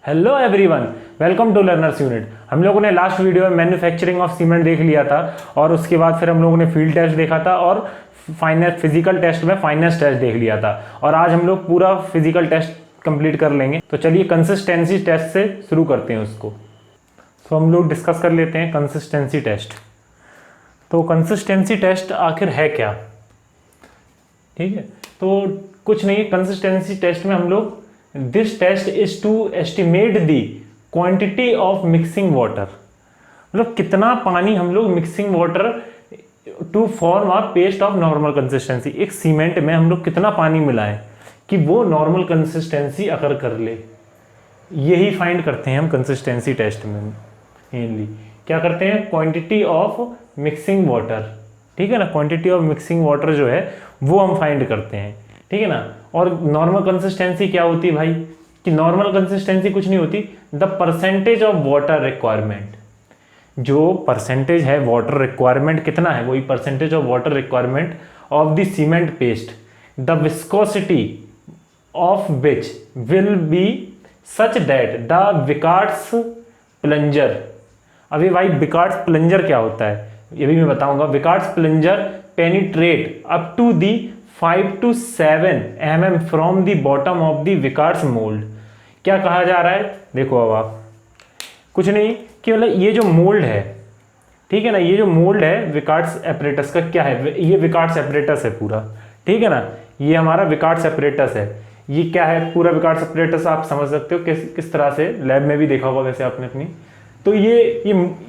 Hello everyone, welcome to learners unit. हम लोगों ने लास्ट वीडियो में मैन्युफैक्चरिंग ऑफ सीमेंट देख लिया था और उसके बाद फिर हम लोगों ने फील्ड टेस्ट देखा था और फिजिकल टेस्ट में फाइनेंस टेस्ट देख लिया था। और आज हम लोग पूरा फिजिकल टेस्ट कंप्लीट कर लेंगे। तो चलिए कंसिस्टेंसी टेस्ट से शुरू करते हैं उसको। तो हम लोग डिस्कस कर लेते हैं कंसिस्टेंसी टेस्ट। तो कंसिस्टेंसी टेस्ट आखिर है क्या? ठीक है, तो कुछ नहीं, कंसिस्टेंसी टेस्ट में हम लोग this test is to estimate the quantity of mixing water, मतलब कितना पानी हम लोग mixing water to form a paste of normal consistency. एक सीमेंट में हम लोग कितना पानी मिलाएं कि वो नॉर्मल कंसिस्टेंसी अगर कर ले, यही फाइंड करते हैं हम कंसिस्टेंसी टेस्ट में। मेनली क्या करते हैं, क्वांटिटी ऑफ मिक्सिंग वाटर, ठीक है ना, क्वांटिटी ऑफ मिक्सिंग वाटर जो है वो हम फाइंड करते हैं, ठीक है ना। और नॉर्मल कंसिस्टेंसी क्या होती है भाई, कि नॉर्मल कंसिस्टेंसी कुछ नहीं होती, the percentage of water requirement. जो परसेंटेज है वाटर रिक्वायरमेंट कितना है, वही percentage of water requirement of the cement paste, the viscosity of which will be such that the Vicat's plunger. अभी भाई विकार्ट्स प्लंजर क्या होता है ये भी मैं बताऊंगा। Vicat's plunger penetrate up to the 5 to 7 mm from the bottom of the Vicat's mould. क्या कहा जा रहा है, देखो अब आप, कुछ नहीं कि मतलब ये जो मोल्ड है, ठीक है ना, ये जो मोल्ड है विकार्ट्स एपरेटस का, क्या है, ये विकार्ट्स एपरेटस है पूरा, ठीक है ना, ये हमारा विकार्ट्स एपरेटस है। ये क्या है, पूरा विकार्ट्स एपरेटस आप समझ सकते हो किस तरह से, लैब में भी देखा होगा वैसे आपने अपनी। तो ये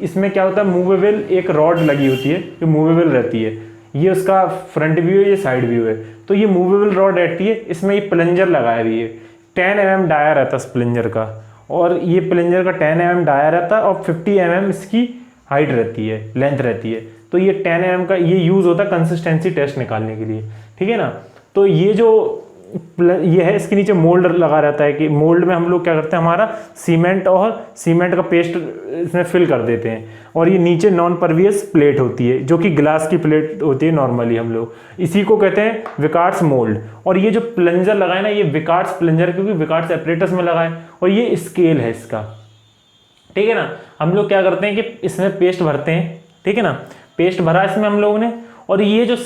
इसमें क्या होता है, मूवेबल एक रॉड लगी होती है जो मूवेबल रहती है। ये उसका फ्रंट व्यू है, ये साइड व्यू है। तो ये मूवेबल रॉड रहती है, इसमें ये प्लंजर लगाया हुई है। 10 mm डाया रहता है इस प्लंजर का, और ये प्लंजर का 10 mm डाया रहता है और 50 mm इसकी हाइट रहती है, लेंथ रहती है। तो ये 10 mm का ये यूज होता है कंसिस्टेंसी टेस्ट निकालने के लिए, ठीक है ना। तो ये जो ये है, इसके नीचे मोल्ड लगा रहता है कि मोल्ड में हम लोग क्या करते हैं, हमारा सीमेंट और सीमेंट का पेस्ट इसमें फिल कर देते हैं। और ये नीचे नॉन परवियस प्लेट होती है जो कि ग्लास की प्लेट होती है नॉर्मली, हम लोग इसी को कहते हैं विकार्ट्स मोल्ड। और ये जो प्लंजर लगा है ना, ये विकार्ट्स प्लंजर क्योंकि विकार्ट्स एपरेटस में लगा है, और ये स्केल है इसका, ठीक है ना। हम लोग क्या करते हैं कि इसमें पेस्ट भरते हैं, ठीक है ना, पेस्ट भरा इसमें हम लोगों ने। और ये जो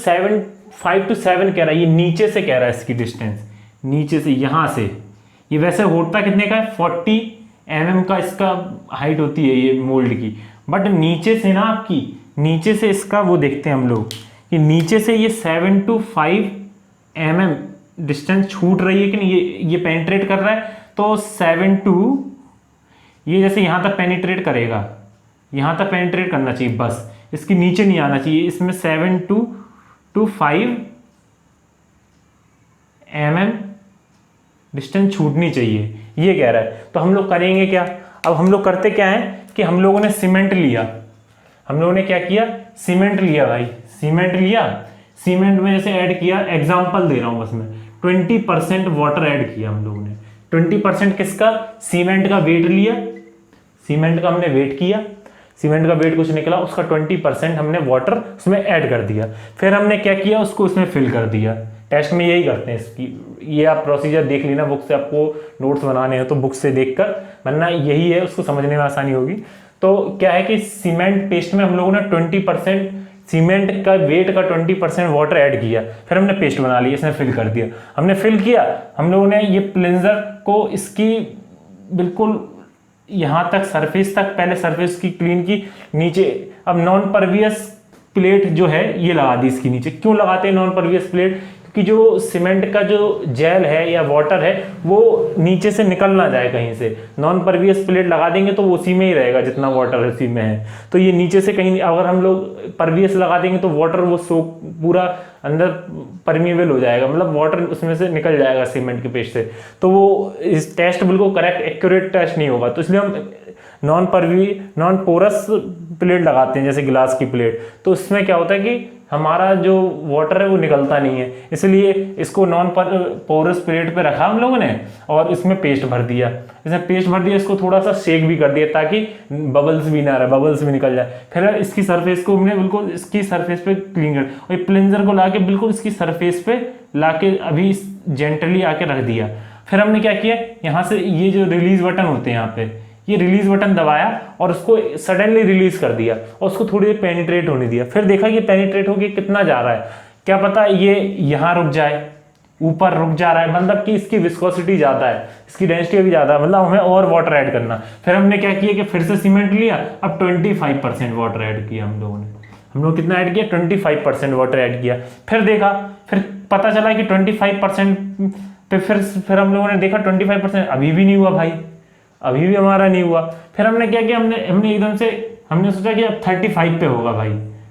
5 to 7 कह रहा है, ये नीचे से कह रहा है इसकी डिस्टेंस, नीचे से यहाँ से, ये वैसे होता कितने का है, 40 mm का इसका हाइट होती है ये मोल्ड की। बट नीचे से ना आपकी, नीचे से इसका वो देखते हैं हम लोग कि नीचे से ये 7 to 5 mm डिस्टेंस छूट रही है कि नहीं, ये पेनिट्रेट कर रहा है। तो 7 to, ये जैसे यहाँ तक पेनिट्रेट करेगा, यहाँ तक पेनिट्रेट करना चाहिए बस, इसके नीचे नहीं आना चाहिए। इसमें 7 to 5 mm डिस्टेंस छूटनी चाहिए, ये कह रहा है। तो हम लोग करेंगे क्या, अब हम लोग करते क्या है कि हम लोगों ने सीमेंट लिया, हम लोगों ने क्या किया, सीमेंट लिया भाई, सीमेंट लिया। सीमेंट में जैसे ऐड किया, एग्जांपल दे रहा हूं बस मैं, 20% वाटर ऐड किया हम लोगों ने। 20% किसका, सीमेंट का वेट लिया, सीमेंट का हमने वेट किया, सीमेंट का वेट कुछ निकला, उसका 20% हमने वाटर उसमें ऐड कर दिया। फिर हमने क्या किया, उसको उसमें फिल कर दिया। टेस्ट में यही करते हैं इसकी, ये आप प्रोसीजर देख लेना बुक से, आपको नोट्स बनाने हैं तो बुक से देखकर, वरना यही है, उसको समझने में आसानी होगी। तो क्या है कि सीमेंट पेस्ट में हम लोगों ने 20% सीमेंट का वेट का 20% वाटर ऐड किया, फिर हमने पेस्ट बना लिया, इसमें फिल कर दिया। हमने फिल किया, हम लोगों ने ये प्लेंजर को इसकी बिल्कुल यहाँ तक सरफेस तक, पहले सरफेस की क्लीन की, नीचे अब नॉन परवियस प्लेट जो है ये लगा दी इसकी नीचे। क्यों लगाते हैं नॉन परवियस प्लेट, कि जो सीमेंट का जो जेल है या वाटर है वो नीचे से निकल ना जाए कहीं से। नॉन परवियस प्लेट लगा देंगे तो वो उसी में ही रहेगा जितना वाटर उसी में है। तो ये नीचे से कहीं, अगर हम लोग परवियस लगा देंगे तो वाटर वो सोक पूरा अंदर परमिएबल हो जाएगा, मतलब वाटर उसमें से निकल जाएगा सीमेंट के पेस्ट से। तो वो इस टेस्ट बिल्कुल करेक्ट एक्यूरेट टेस्ट नहीं होगा। तो इसलिए हम नॉन पोरस प्लेट लगाते हैं जैसे गिलास की प्लेट। तो इसमें क्या होता है कि हमारा जो वाटर है वो निकलता नहीं है, इसलिए इसको नॉन पोरस प्लेट पे रखा हम लोगों ने और इसमें पेस्ट भर दिया। इसमें पेस्ट भर दिया, इसको थोड़ा सा शेक भी कर दिया ताकि बबल्स भी ना रहे, बबल्स भी निकल जाए। फिर इसकी सरफेस को हमने बिल्कुल इसकी सरफेस पे क्लीन कर, और प्लेंजर को लाके बिल्कुल इसकी सरफेस पे लाके अभी जेंटली आके रख दिया। फिर हमने क्या किया, यहाँ से ये जो रिलीज बटन होते हैं यहाँ पे, ये रिलीज बटन दबाया और उसको सडनली रिलीज कर दिया और उसको थोड़ी देर पेनिट्रेट होने दिया। फिर देखा ये पेनिट्रेट होके कितना जा रहा है, क्या पता ये यहाँ रुक जाए, ऊपर रुक जा रहा है, मतलब कि इसकी विस्कोसिटी ज़्यादा है, इसकी डेंसिटी भी ज़्यादा है, मतलब हमें और वाटर ऐड करना। फिर हमने क्या किया कि फिर से सीमेंट लिया, अब 25% वाटर ऐड किया हम लोगों ने। हम लोग कितना ऐड किया, 25% वाटर ऐड किया। फिर देखा, फिर पता चला कि 25% पे फिर हम लोगों ने देखा 25% अभी भी नहीं हुआ भाई, अभी भी हमारा नहीं हुआ। फिर हमने क्या किया, हमने एकदम से हमने सोचा कि अब 35 पे होगा भाई,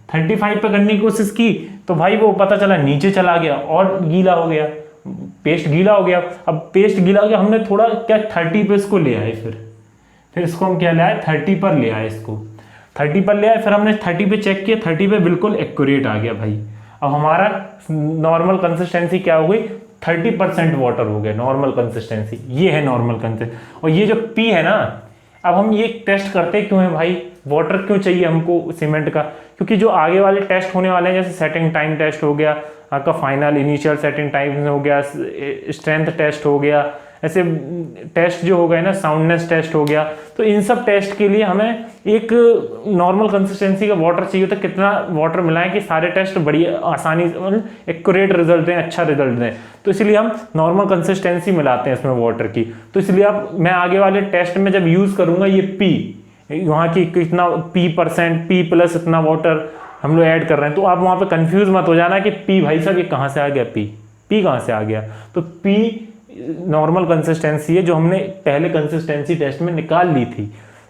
35 पे करने की कोशिश की तो भाई वो पता चला नीचे चला गया और गीला हो गया, पेस्ट गीला हो गया। अब पेस्ट गीला हो गया, हमने थोड़ा क्या 30 पे इसको ले आए, फिर इसको हम क्या ले आए, 30 पर ले आए, इसको 30 पर ले आए। फिर हमने 30 पे चेक किया, 30 पे बिल्कुल एक्यूरेट आ गया भाई। अब हमारा नॉर्मल कंसिस्टेंसी क्या हो गई, 30% वाटर हो गया नॉर्मल कंसिस्टेंसी, ये है नॉर्मल कंसिस्टेंसी। और ये जो पी है ना, अब हम ये टेस्ट करते क्यों है भाई, वाटर क्यों चाहिए हमको सीमेंट का, क्योंकि जो आगे वाले टेस्ट होने वाले हैं, जैसे सेटिंग टाइम टेस्ट हो गया आपका, फाइनल इनिशियल सेटिंग टाइम हो गया, स्ट्रेंथ टेस्ट हो गया, ऐसे टेस्ट जो हो गए ना, साउंडनेस टेस्ट हो गया, तो इन सब टेस्ट के लिए हमें एक नॉर्मल कंसिस्टेंसी का वाटर चाहिए होता है। कितना वाटर मिलाएं कि सारे टेस्ट बड़ी आसानी से एक्यूरेट रिजल्ट दें, अच्छा रिजल्ट दें, तो इसलिए हम नॉर्मल कंसिस्टेंसी मिलाते हैं इसमें वाटर की। तो इसलिए अब मैं आगे वाले टेस्ट में जब यूज़ करूँगा ये पी, वहाँ की कितना P%, P प्लस इतना वाटर हम लोग ऐड कर रहे हैं, तो आप वहाँ पे कंफ्यूज मत हो जाना कि P भाई साहब ये कहाँ से आ गया, P कहाँ से आ गया। तो P नॉर्मल कंसिस्टेंसी है जो हमने पहले कंसिस्टेंसी टेस्ट में निकाल ली थी,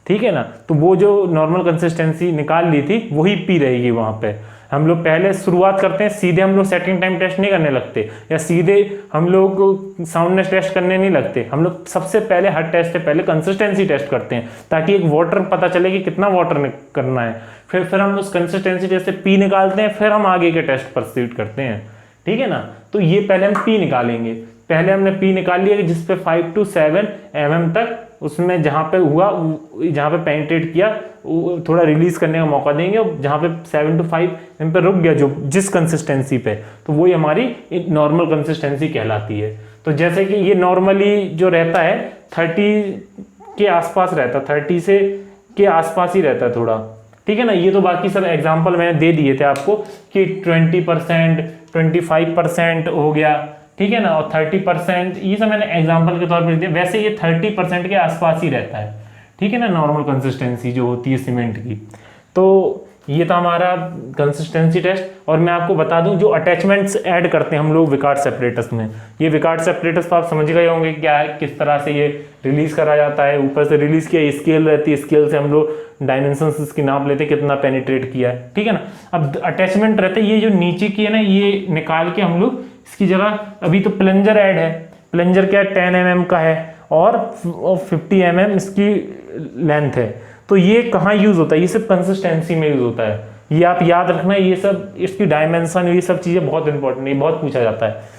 ठीक है ना। तो वो जो नॉर्मल कंसिस्टेंसी निकाल ली थी वही P रहेगी वहाँ पे। हम लोग पहले शुरुआत करते हैं, सीधे हम लोग सेटिंग टाइम टेस्ट नहीं करने लगते, या सीधे हम लोग साउंडनेस टेस्ट करने नहीं लगते। हम लोग सबसे पहले हर टेस्ट से पहले कंसिस्टेंसी टेस्ट करते हैं, ताकि एक वाटर पता चले कि कितना वाटर करना है। फिर हम उस कंसिस्टेंसी टेस्ट से पी निकालते हैं, फिर हम आगे के टेस्ट प्रोसीड करते हैं, ठीक है ना। तो ये पहले हम पी निकालेंगे, पहले हमने पी निकाल लिया कि जिस पे 5 to 7 mm तक, उसमें जहाँ पे हुआ, जहाँ पे पेनिट्रेट किया थोड़ा रिलीज करने का मौका देंगे, और जहाँ पे 7 to 5 mm पे रुक गया जो जिस कंसिस्टेंसी पे, तो वही हमारी नॉर्मल कंसिस्टेंसी कहलाती है। तो जैसे कि ये नॉर्मली जो रहता है 30 के आसपास रहता है, 30 से के आसपास ही रहता है थोड़ा, ठीक है ना। ये तो बाकी सब एग्जाम्पल मैंने दे दिए थे आपको कि 20%, 25% हो गया, ठीक है ना, और 30%, ये सब मैंने एग्जांपल के तौर पर दिया। वैसे ये 30% के आसपास ही रहता है, ठीक है ना, नॉर्मल कंसिस्टेंसी जो होती है सीमेंट की। तो ये था हमारा कंसिस्टेंसी टेस्ट। और मैं आपको बता दूं, जो अटैचमेंट्स ऐड करते हैं हम लोग विकार्ड सेपरेटर्स में, ये विकार्ड सेपरेटर्स तो आप समझ गए होंगे क्या है, किस तरह से ये रिलीज करा जाता है। ऊपर से रिलीज किया, स्केल रहती है, स्केल से हम लोग डायमेंशंस इसकी नाप लेते हैं, कितना पेनिट्रेट किया है, ठीक है ना। अब अटैचमेंट रहते हैं, ये जो नीचे की है ना, ये निकाल के हम लोग इसकी जगह, अभी तो प्लंजर ऐड है, प्लंजर क्या है 10 mm का है और 50 mm इसकी लेंथ है। तो ये कहाँ यूज होता है, ये सिर्फ कंसिस्टेंसी में यूज होता है, ये आप याद रखना। ये सब इसकी डायमेंशन, ये सब चीजें बहुत इंपॉर्टेंट है, बहुत पूछा जाता है।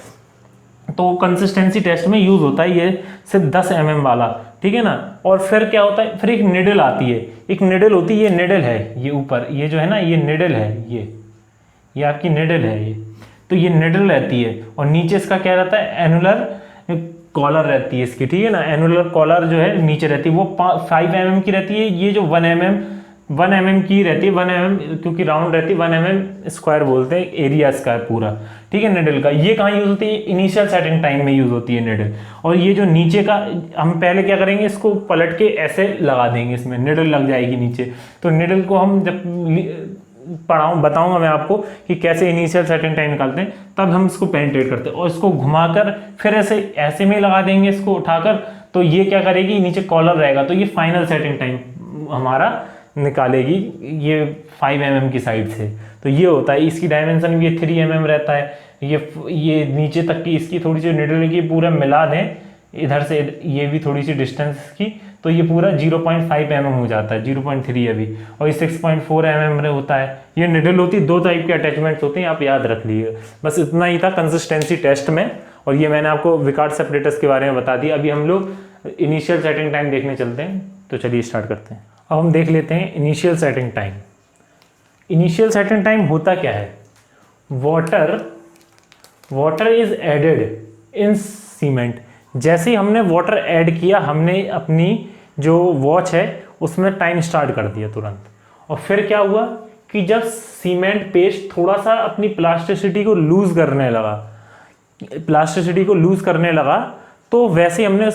तो कंसिस्टेंसी टेस्ट में यूज होता है ये सिर्फ 10 mm वाला, ठीक है ना। और फिर क्या होता है, फिर एक निडल आती है, एक निडल होती है, ये निडल है, ये ऊपर ये जो है ना, ये निडल है, ये आपकी निडल है ये। तो ये निडल रहती है, और नीचे इसका क्या रहता है, एनुलर कॉलर रहती है इसकी, ठीक है ना। एनुलर कॉलर जो है नीचे रहती है, वो 5 mm की रहती है। ये जो 1 mm की रहती है, 1 mm क्योंकि राउंड रहती है, 1 mm स्क्वायर बोलते हैं एरिया इसका पूरा, ठीक है, निडल का। ये कहाँ यूज होती है, इनिशियल सेटिंग टाइम में यूज होती है निडल। और ये जो नीचे का, हम पहले क्या करेंगे, इसको पलट के ऐसे लगा देंगे, इसमें निडल लग जाएगी नीचे। तो निडल को हम जब बताऊंगा मैं आपको कि कैसे इनिशियल सेटिंग टाइम निकालते हैं, तब हम इसको पेनिट्रेट करते हैं। और इसको घुमाकर फिर ऐसे में लगा देंगे इसको उठाकर, तो ये क्या करेगी, नीचे कॉलर रहेगा, तो ये फाइनल सेटिंग टाइम हमारा निकालेगी ये 5 mm की साइड से। तो ये होता है, इसकी डायमेंशन भी 3 mm रहता है। ये नीचे तक की इसकी थोड़ी सी निडल की पूरा मिला दें, इधर से ये भी थोड़ी सी डिस्टेंस की, तो ये पूरा 0.5 mm हो जाता है, 0.3 अभी, और ये 6.4 mm होता है। ये निडल होती है, 2 टाइप के अटैचमेंट्स होते हैं, आप याद रख लीजिए। बस इतना ही था कंसिस्टेंसी टेस्ट में, और ये मैंने आपको विकार्ड सेपरेटर्स के बारे में बता दिया। अभी हम लोग इनिशियल सेटिंग टाइम देखने चलते हैं, तो चलिए स्टार्ट करते हैं। अब हम देख लेते हैं initial setting time. Initial setting time होता क्या है, water is added in cement. जैसे ही हमने वाटर ऐड किया, हमने अपनी जो वॉच है उसमें टाइम स्टार्ट कर दिया तुरंत। और फिर क्या हुआ कि जब सीमेंट पेस्ट थोड़ा सा अपनी प्लास्टिसिटी को लूज करने लगा, तो वैसे ही हमने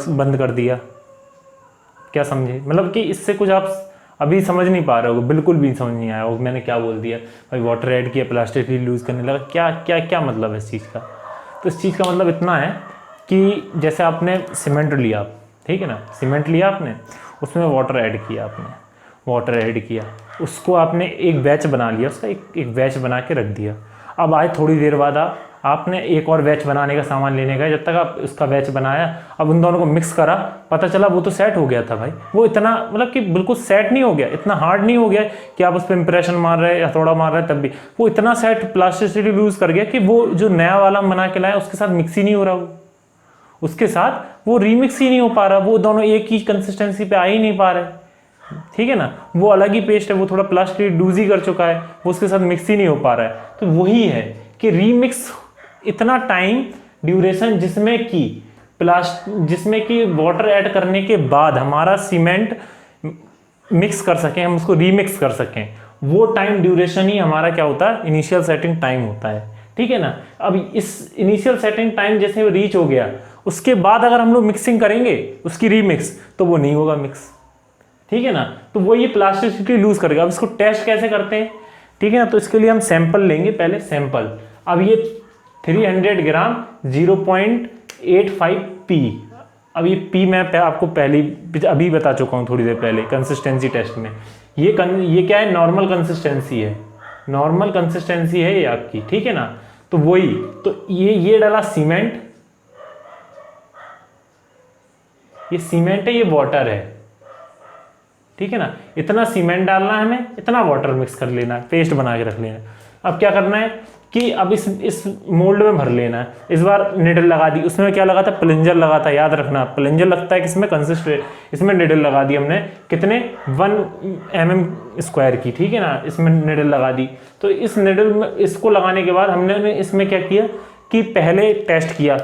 बंद कर दिया। क्या समझे? मतलब कि इससे कुछ आप अभी समझ नहीं पा रहे हो, बिल्कुल भी समझ नहीं आया होगा मैंने क्या बोल दिया। भाई वाटर ऐड किया, प्लास्टिसिटी लूज करने लगा, क्या क्या क्या मतलब है इस चीज़ का? तो इस चीज़ का मतलब इतना है कि जैसे आपने सीमेंट लिया, ठीक है ना, सीमेंट लिया आपने, उसमें वाटर ऐड किया, उसको आपने एक बैच बना लिया, उसका एक बैच बना के रख दिया। अब आए थोड़ी देर बाद आपने एक और बैच बनाने का सामान लेने गए, जब तक आप उसका बैच बनाया, अब उन दोनों को मिक्स करा, पता चला वो तो सेट हो गया था भाई। वो इतना मतलब कि बिल्कुल सेट नहीं हो गया, इतना हार्ड नहीं हो गया कि आप उस पर इंप्रेशन मार रहे हैं या थोड़ा मार रहे हैं तब भी वो इतना सेट प्लास्टिसिटी लूज कर गया कि वो जो नया वाला हम बना के लाए उसके साथ मिक्स ही नहीं हो रहा, उसके साथ वो रीमिक्स ही नहीं हो पा रहा, वो दोनों एक ही कंसिस्टेंसी पे आ ही नहीं पा रहे, ठीक है ना। वो अलग ही पेस्ट है, वो थोड़ा प्लास्टिक लूज ही कर चुका है, वो उसके साथ मिक्स ही नहीं हो पा रहा है। तो वही है कि रीमिक्स इतना टाइम ड्यूरेशन जिसमें कि वाटर ऐड करने के बाद हमारा सीमेंट मिक्स कर सकें, हम उसको रीमिक्स कर सकें, वो टाइम ड्यूरेशन ही हमारा क्या होता है, इनिशियल सेटिंग टाइम होता है, ठीक है ना। अब इस इनिशियल सेटिंग टाइम जैसे रीच हो गया, उसके बाद अगर हम लोग मिक्सिंग करेंगे उसकी रीमिक्स, तो वो नहीं होगा मिक्स, ठीक है ना। तो वो ये प्लास्टिसिटी लूज करेगा। अब इसको टेस्ट कैसे करते हैं, ठीक है ना। तो इसके लिए हम सैंपल लेंगे, पहले सैंपल। अब ये 300 ग्राम 0.85 पी। अब ये पी मैं आपको अभी बता चुका हूँ थोड़ी देर पहले कंसिस्टेंसी टेस्ट में। ये क्या है, नॉर्मल कंसिस्टेंसी है ये आपकी, ठीक है ना। तो वही, तो ये डाला सीमेंट, ये सीमेंट है, ये वाटर है, ठीक है ना। इतना सीमेंट डालना है हमें, इतना वाटर मिक्स कर लेना है, पेस्ट बना के रख लेना है। अब क्या करना है कि अब इस मोल्ड में भर लेना है। इस बार निडल लगा दी, उसमें क्या लगा था, प्लंजर लगा था, याद रखना प्लंजर लगता है किसमें, इसमें निडल लगा दी हमने, कितने 1 mm स्क्वायर की, ठीक है ना, इसमें निडल लगा दी। तो इस निडल में इसको लगाने के बाद हमने इसमें क्या किया कि पहले टेस्ट किया,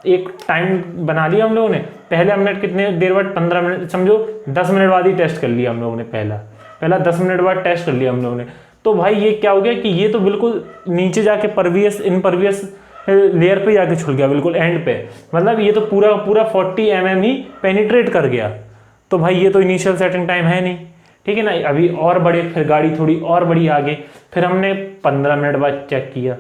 एक टाइम बना लिया हम लोगों ने। पहले हमने कितने देर बाद, 15 मिनट समझो, 10 मिनट बाद ही टेस्ट कर लिया हम लोगों ने, पहला 10 मिनट बाद टेस्ट कर लिया हम लोगों ने। तो भाई ये क्या हो गया कि ये तो बिल्कुल नीचे जाके इनपरवियस लेयर पे जाके छुल गया, बिल्कुल एंड पे, मतलब ये तो पूरा 40 mm ही पेनिट्रेट कर गया। तो भाई ये तो इनिशियल सेटिंग टाइम है नहीं, ठीक है ना। अभी और बढ़े, फिर गाड़ी थोड़ी और बड़ी आगे, फिर हमने 15 मिनट बाद चेक किया।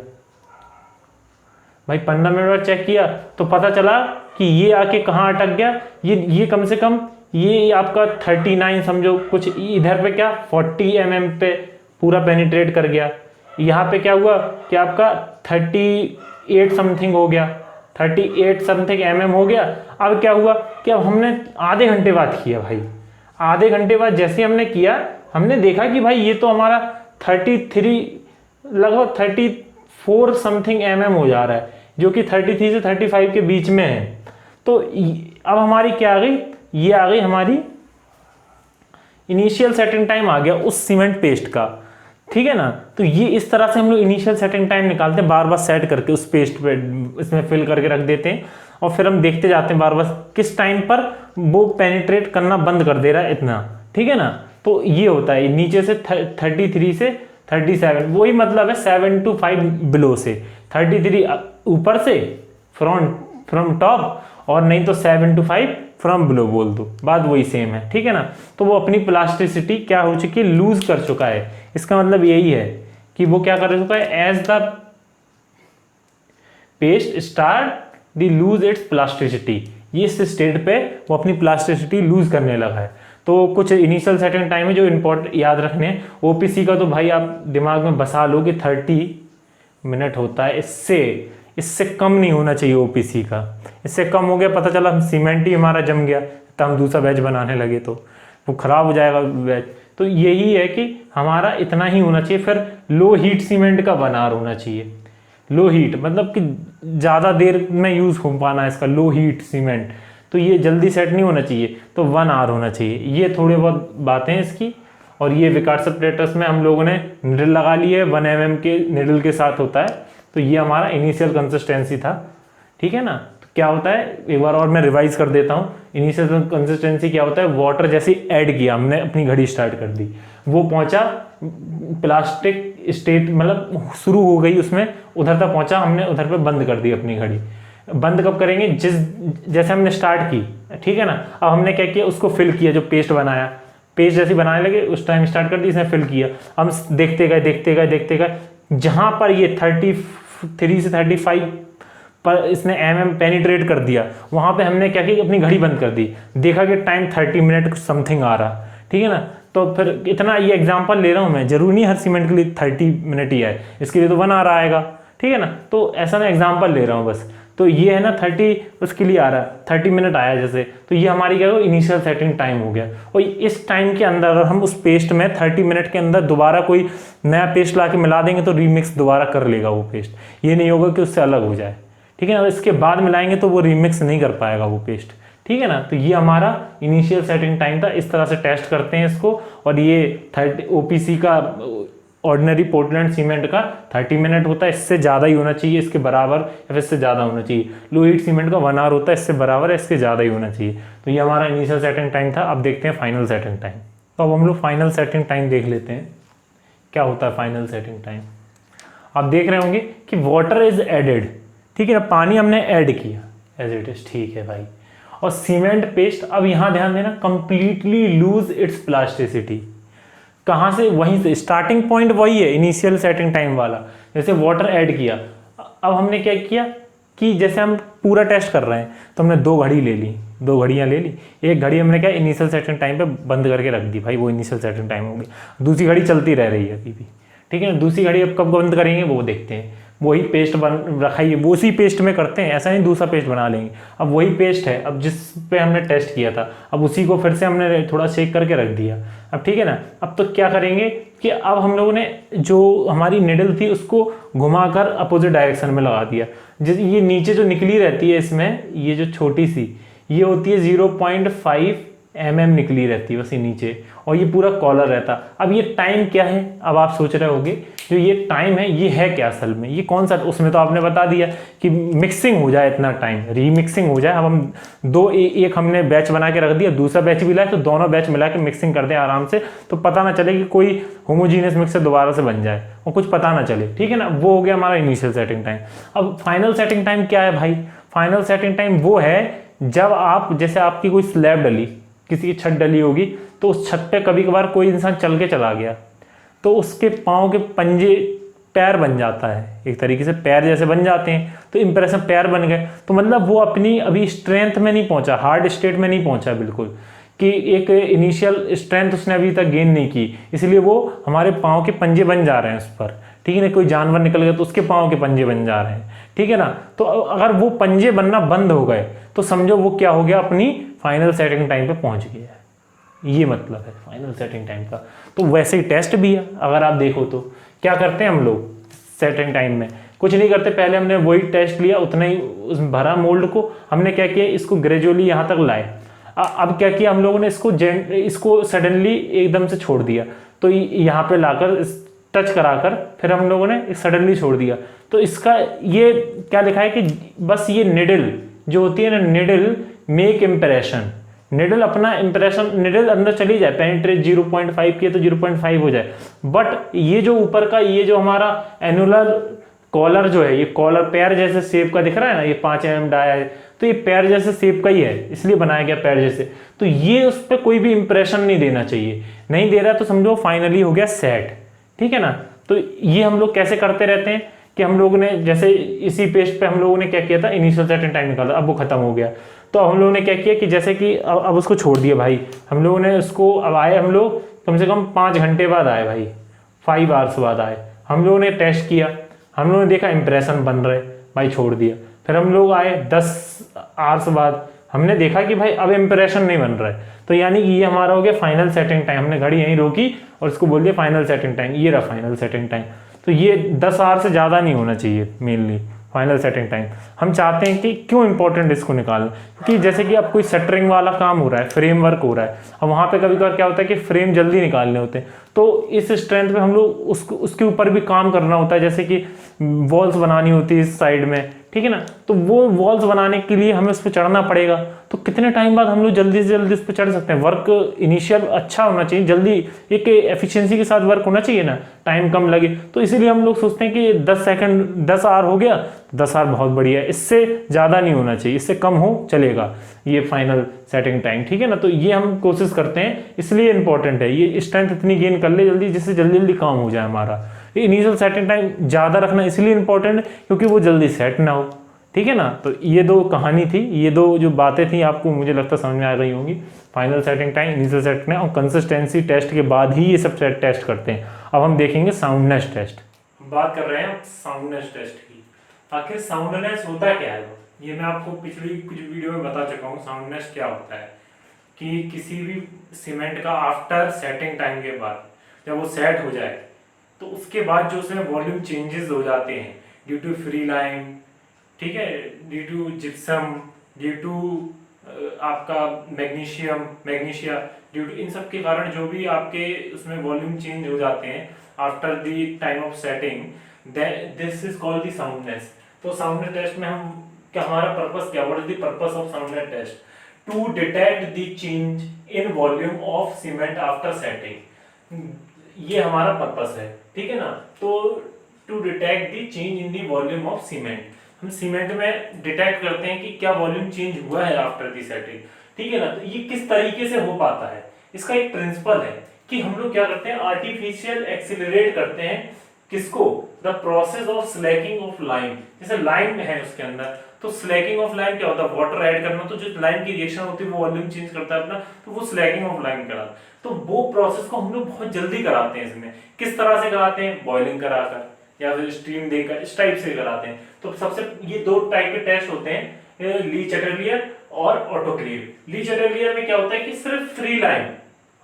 भाई 15 मिनट बाद चेक किया तो पता चला कि ये आके कहाँ अटक गया, ये कम से कम ये आपका 39 समझो, कुछ इधर पे क्या 40 mm पे पूरा पेनिट्रेट कर गया। यहाँ पे क्या हुआ कि आपका 38 समथिंग हो गया, 38 समथिंग mm हो गया। अब क्या हुआ कि अब हमने आधे घंटे बाद किया, भाई आधे घंटे बाद जैसे हमने किया, हमने देखा कि भाई ये तो हमारा 33 लगभग 34 समथिंग mm हो जा रहा है, जो कि 33 से 35 के बीच में है। तो अब हमारी क्या आ गई, ये आ गई हमारी इनिशियल सेटिंग टाइम आ गया उस सीमेंट पेस्ट का, ठीक है ना। तो ये इस तरह से हम लोग इनिशियल सेटिंग टाइम निकालते हैं, बार बार सेट करके उस पेस्ट पे इसमें फिल करके रख देते हैं, और फिर हम देखते जाते हैं बार बार किस टाइम पर वो पेनिट्रेट करना बंद कर दे रहा है इतना, ठीक है ना। तो ये होता है नीचे से 33 से 37, वही मतलब है 7 to 5 बिलो से, 33 ऊपर से फ्रॉम टॉप, और नहीं तो 7 to 5 फ्रॉम बिलो बोल दो, बात वही सेम है, ठीक है ना। तो वो अपनी प्लास्टिसिटी क्या हो चुकी है, लूज कर चुका है। इसका मतलब यही है कि वो क्या कर चुका है, as the paste start the lose its plasticity, ये इस स्टेट पे वो अपनी प्लास्टिसिटी लूज करने लगा है। तो कुछ इनिशियल सेटिंग टाइम है जो इंपॉर्टेंट याद रखने हैं। ओपीसी का तो भाई आप दिमाग में बसा लो कि 30 मिनट होता है, इससे कम नहीं होना चाहिए ओपीसी का। इससे कम हो गया, पता चला हम सीमेंट ही हमारा जम गया, तो हम दूसरा बैच बनाने लगे तो वो खराब हो जाएगा बैच। तो यही है कि हमारा इतना ही होना चाहिए। फिर लो हीट सीमेंट का 1 आवर होना चाहिए। लो हीट मतलब कि ज़्यादा देर में यूज़ हो पाना इसका, लो हीट सीमेंट। तो ये जल्दी सेट नहीं होना चाहिए, तो 1 आवर होना चाहिए। ये थोड़ी बहुत बातें इसकी। और ये विकार्स सेपरेटर्स में हम लोगों ने निडल लगा ली है, 1 mm के निडल के साथ होता है। तो ये हमारा इनिशियल कंसिस्टेंसी था, ठीक है ना। तो क्या होता है, एक बार और मैं रिवाइज कर देता हूँ। इनिशियल कंसिस्टेंसी क्या होता है, वाटर जैसे ऐड किया हमने, अपनी घड़ी स्टार्ट कर दी, वो पहुंचा प्लास्टिक स्टेट, मतलब शुरू हो गई उसमें, उधर तक पहुंचा, हमने उधर पे बंद कर दी अपनी घड़ी। बंद कब करेंगे, जैसे हमने स्टार्ट की, ठीक है ना। अब हमने क्या किया, उसको फिल किया, जो पेस्ट बनाया, पेस्ट जैसे बनाने लगे उस टाइम स्टार्ट कर दी, इसने फिल किया। हम देखते गए देखते गए देखते गए, जहां पर ये 33 से 35 पर इसने पेनिट्रेट कर दिया, वहां पे हमने क्या किया, अपनी घड़ी बंद कर दी, देखा कि टाइम 30 मिनट समथिंग आ रहा, ठीक है ना। तो फिर इतना, ये एग्जांपल ले रहा हूं मैं, जरूरी नहीं हर सीमेंट के लिए 30 मिनट ही आए, इसके लिए तो 1 आवर आएगा, ठीक है ना। तो ऐसा मैं एग्जांपल ले रहा हूं बस। तो ये है ना 30, उसके लिए आ रहा है 30 मिनट आया जैसे, तो ये हमारी क्या हो, इनिशियल सेटिंग टाइम हो गया। और इस टाइम के अंदर अगर हम उस पेस्ट में 30 मिनट के अंदर दोबारा कोई नया पेस्ट ला के मिला देंगे तो रीमिक्स दोबारा कर लेगा वो पेस्ट, ये नहीं होगा कि उससे अलग हो जाए, ठीक है ना। इसके बाद मिलाएंगे तो वो रीमिक्स नहीं कर पाएगा वो पेस्ट, ठीक है ना। तो ये हमारा इनिशियल सेटिंग टाइम था, इस तरह से टेस्ट करते हैं इसको। और ये 30 ओपीसी का, ऑर्डिनरी पोर्टलैंड सीमेंट का 30 मिनट होता है, इससे ज़्यादा ही होना चाहिए, इसके बराबर या फिर इससे ज़्यादा होना चाहिए। लो हीट सीमेंट का 1 आवर होता है, इससे बराबर है, इसके ज़्यादा ही होना चाहिए। तो ये हमारा इनिशियल सेटिंग टाइम था। अब देखते हैं फाइनल सेटिंग टाइम। तो अब हम लोग फाइनल सेटिंग टाइम देख लेते हैं, क्या होता है फाइनल सेटिंग टाइम। आप देख रहे होंगे कि वाटर इज एडेड, ठीक है ना, पानी हमने ऐड किया एज इट इज, ठीक है भाई। और सीमेंट पेस्ट, अब यहाँ ध्यान देना, कंप्लीटली लूज इट्स प्लास्टिसिटी। कहाँ से, वहीं से स्टार्टिंग पॉइंट वही है, इनिशियल सेटिंग टाइम वाला। जैसे वाटर ऐड किया, अब हमने क्या किया कि जैसे हम पूरा टेस्ट कर रहे हैं, तो हमने 2 घड़ी ले ली, 2 घड़ियाँ ले ली। एक घड़ी हमने क्या, इनिशियल सेटिंग टाइम पे बंद करके रख दी भाई, वो इनिशियल सेटिंग टाइम होगी। दूसरी घड़ी चलती रह रही है अभी भी, ठीक है ना। दूसरी घड़ी अब कब बंद करेंगे वो देखते हैं। वही पेस्ट बन रखा ही है, वो उसी पेस्ट में करते हैं, ऐसा नहीं दूसरा पेस्ट बना लेंगे। अब वही पेस्ट है, अब जिस पे हमने टेस्ट किया था, अब उसी को फिर से हमने थोड़ा शेक करके रख दिया। अब ठीक है ना, अब तो क्या करेंगे कि अब हम लोगों ने जो हमारी निडल थी उसको घुमाकर अपोजिट डायरेक्शन में लगा दिया। जिस ये नीचे जो निकली रहती है इसमें, ये जो छोटी सी, ये होती है 0.5 mm निकली रहती है बस ये नीचे, और ये पूरा कॉलर रहता। अब ये टाइम क्या है, अब आप सोच रहे होंगे जो ये टाइम है ये है क्या असल में, ये कौन सा, उसमें तो आपने बता दिया कि मिक्सिंग हो जाए, इतना टाइम रीमिक्सिंग हो जाए। अब हम एक हमने बैच बना के रख दिया, दूसरा बैच भी लाए, तो दोनों बैच मिला के मिक्सिंग कर दें आराम से, तो पता ना चले कि कोई होमोजीनियस मिक्सर दोबारा से बन जाए और कुछ पता ना चले, ठीक है ना। वो हो गया हमारा इनिशियल सेटिंग टाइम। अब फाइनल सेटिंग टाइम क्या है भाई, फाइनल सेटिंग टाइम वो है जब आप, जैसे आपकी कोई स्लैब डली, किसी की छत डली होगी, तो उस छत पे कभी कभार कोई इंसान चल के चला गया, तो उसके पाँव के पंजे पैर बन जाता है, एक तरीके से पैर जैसे बन जाते हैं, तो इंप्रेशन पैर बन गए, तो मतलब वो अपनी अभी स्ट्रेंथ में नहीं पहुंचा, हार्ड स्टेट में नहीं पहुंचा बिल्कुल, कि एक इनिशियल स्ट्रेंथ उसने अभी तक गेन नहीं की, इसलिए वो हमारे पाँव के पंजे बन जा रहे हैं उस पर, ठीक है ना। कोई जानवर निकल गया तो उसके पाँव के पंजे बन जा रहे हैं, ठीक है ना। तो अगर वो पंजे बनना बंद हो गए तो समझो वो क्या हो गया, अपनी फाइनल सेटिंग टाइम पे पहुंच गया है, ये मतलब है फाइनल सेटिंग टाइम का। तो वैसे ही टेस्ट भी है, अगर आप देखो तो क्या करते हैं हम लोग सेटिंग टाइम में, कुछ नहीं करते, पहले हमने वही टेस्ट लिया, उतना ही उस भरा मोल्ड को, हमने क्या किया, इसको ग्रेजुअली यहाँ तक लाए। अब क्या किया हम लोगों ने, इसको सडनली एकदम से छोड़ दिया, तो यहाँ पे लाकर टच कराकर फिर हम लोगों ने सडनली छोड़ दिया। तो इसका ये क्या लिखा है कि बस ये निडल जो होती है ना, निडल मेक इम्प्रेशन, निडल अपना इंप्रेशन, निडल अंदर चली जाए, पेनिट्रेट 0.5 की तो 0.5 हो जाए, बट ये जो ऊपर का, ये जो हमारा एनुलर कॉलर जो है, ये कॉलर पैर जैसे शेप का दिख रहा है ना, ये 5 mm डाया है, तो ये पैर जैसे शेप का ही है, इसलिए बनाया गया पैर जैसे। तो ये उस पर कोई भी इंप्रेशन नहीं देना चाहिए, नहीं दे रहा तो समझो फाइनली हो गया सेट, ठीक है ना। तो ये हम लोग कैसे करते रहते हैं कि हम लोगों ने जैसे इसी पेस्ट पे हम लोगों ने क्या किया था, इनिशियल सेटिंग टाइम निकाला, अब वो खत्म हो गया, तो हम लोगों ने क्या किया कि जैसे कि अब उसको छोड़ दिया भाई, हम लोगों ने उसको, अब आए हम लोग कम से कम 5 घंटे बाद आए भाई, 5 आवर्स बाद आए, हम लोगों ने टेस्ट किया, हम लोगों ने देखा इंप्रेशन बन रहे भाई, छोड़ दिया। फिर हम लोग आए 10 आवर्स बाद, हमने देखा कि भाई अब इंप्रेशन नहीं बन रहा है, तो यानी कि ये हमारा हो गया फाइनल सेटिंग टाइम। हमने घड़ी यहीं रोकी और इसको बोल दिया फाइनल सेटिंग टाइम, ये रहा फाइनल सेटिंग टाइम। तो ये 10 आवर से ज़्यादा नहीं होना चाहिए मेनली फाइनल सेटिंग टाइम। हम चाहते हैं कि क्यों इंपॉर्टेंट इसको निकालना, क्योंकि जैसे कि अब कोई शटरिंग वाला काम हो रहा है, फ्रेम वर्क हो रहा है, अब वहाँ पे कभी कभार क्या होता है कि फ्रेम जल्दी निकालने होते हैं, तो इस स्ट्रेंथ पे हम लोग उसके ऊपर भी काम करना होता है, जैसे कि वॉल्स बनानी होती है इस साइड में, ठीक है ना। तो वो वॉल्स बनाने के लिए हमें उस पर चढ़ना पड़ेगा। तो कितने टाइम बाद हम लोग जल्दी से जल्दी उस पर चढ़ सकते हैं? वर्क इनिशियल अच्छा होना चाहिए, जल्दी एक एफिशिएंसी के साथ वर्क होना चाहिए ना, टाइम कम लगे। तो इसीलिए हम लोग सोचते हैं कि 10 सेकंड 10 आवर हो गया, 10 आवर बहुत बढ़िया है, इससे ज़्यादा नहीं होना चाहिए, इससे कम हो चलेगा ये फाइनल सेटिंग टाइम, ठीक है ना। तो ये हम कोशिश करते हैं, इसलिए इंपॉर्टेंट है ये स्ट्रेंथ इतनी गेन कर ले जल्दी, जिससे जल्दी जल्दी काम हो जाए हमारा। इनिशियल सेटिंग टाइम ज़्यादा रखना इसलिए इंपॉर्टेंट है क्योंकि वो जल्दी सेट ना हो, ठीक है ना। तो ये दो कहानी थी, ये दो जो बातें थी आपको मुझे लगता समझ में आ गई होंगी। Final setting time, initial setting time और कंसिस्टेंसी टेस्ट के बाद ही ये सब टेस्ट करते हैं। अब हम देखेंगे साउंडनेस टेस्ट। बात कर रहे हैं साउंडनेस टेस्ट की। आखिर साउंडनेस होता क्या है? ये मैं आपको पिछली कुछ वीडियो में बता चुका हूँ साउंडनेस क्या होता है। कि किसी भी सीमेंट का आफ्टर सेटिंग टाइम के बाद जब वो सेट हो जाए तो उसके बाद जो उसमें वॉल्यूम चेंजेस हो जाते हैं ड्यू टू फ्री लाइन, ठीक है, due to gypsum, due to आपका मैग्नीशिया, ड्यू टू इन सब के कारण जो भी आपके उसमें वॉल्यूम चेंज हो जाते हैं after the time of setting, this is called the soundness. तो साउंडनेस टेस्ट में हम क्या, हमारा पर्पस क्या, what is the purpose of soundness test? To detect the change in volume of cement after setting, ये हमारा पर्पस है, ठीक है ना। तो to detect the change in the volume of cement, हम सीमेंट में डिटेक्ट करते हैं कि क्या वॉल्यूम चेंज हुआ है आफ्टर द सेटिंग, ठीक है ना। तो ये किस तरीके से हो पाता है, इसका एक प्रिंसिपल है कि हम लोग क्या करते हैं, आर्टिफिशियल एक्सीलरेट करते हैं किसको, the process of Slaking of line. जैसे लाइन है उसके अंदर, तो स्लैकिंग ऑफ लाइन क्या होता है, वाटर ऐड करना, तो जो लाइन की रिएक्शन होती है वो वॉल्यूम चेंज करता है अपना, तो वो स्लैकिंग ऑफ लाइन करा। तो वो प्रोसेस को हम लोग बहुत जल्दी कराते हैं इसमें। किस तरह से कराते हैं, बॉइलिंग कराकर या फिर स्टीम देकर, इस टाइप से कराते हैं। तो सबसे ये दो टाइप के टेस्ट होते हैं, ली चैटरलियर और ऑटोक्लेव। ली चैटरलियर में क्या होता है कि सिर्फ फ्री लाइन,